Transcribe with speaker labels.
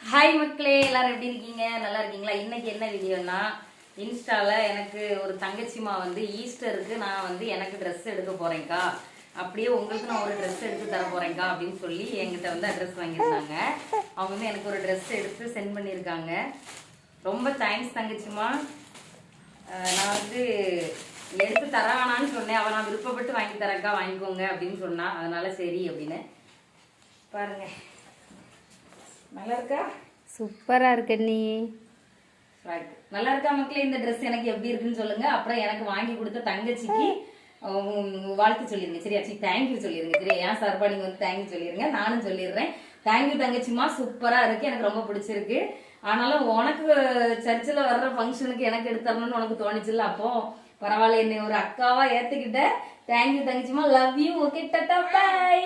Speaker 1: Hi மக்களே, எல்லாரும் எப்படி இருக்கீங்க? நல்லா இருக்கீங்களா? இன்னைக்கு என்ன வீடியோனா, இன்ஸ்டால எனக்கு ஒரு தங்கச்சிமா வந்து ஈஸ்டருக்கு நான் வந்து எனக்கு ட்ரெஸ் எடுக்க போறேன்க்கா, அப்படியே உங்களுக்கு நான் ஒரு ட்ரெஸ் எடுத்து தர போறேன்க்கா அப்படின்னு சொல்லி என்கிட்ட வந்து அட்ரஸ் வாங்கியிருந்தாங்க. அவங்க வந்து எனக்கு ஒரு ட்ரெஸ் எடுத்து சென்ட் பண்ணியிருக்காங்க. ரொம்ப தேங்க்ஸ் தங்கச்சிமா. நான் வந்து எடுத்து தரானான்னு சொன்னேன். அவன் நான் விருப்பப்பட்டு வாங்கி தரேன்க்கா, வாங்கிக்கோங்க அப்படின்னு சொன்னா. அதனால சரி அப்படின்னு பாருங்க. நல்லா இருக்கா?
Speaker 2: சூப்பரா இருக்கு நீ.
Speaker 1: நல்லா இருக்கா மக்களே? இந்த ட்ரெஸ் எனக்கு எப்படி இருக்குன்னு சொல்லுங்க. அப்புறம் எனக்கு வாங்கி கொடுத்த தங்கச்சிக்கு வாழ்த்து சொல்லிருங்க சரியா? தேங்க்யூ சொல்லிருங்க சரியா? ஏன் சார்பா நீங்க வந்து தேங்க்யூ சொல்லிருங்க, நானும் சொல்லிடுறேன். தேங்க்யூ தங்கச்சிமா, சூப்பரா இருக்கு, எனக்கு ரொம்ப பிடிச்சிருக்கு. ஆனாலும் உனக்கு சர்ச்சில் வர்ற ஃபங்க்ஷனுக்கு எனக்கு எடுத்துறணும்னு உனக்கு தோணுச்சுல்ல, அப்போ பரவாயில்ல, என்னை ஒரு அக்காவா ஏத்துக்கிட்ட. தேங்க்யூ தங்கச்சிமா, love you. Okay, tata, by.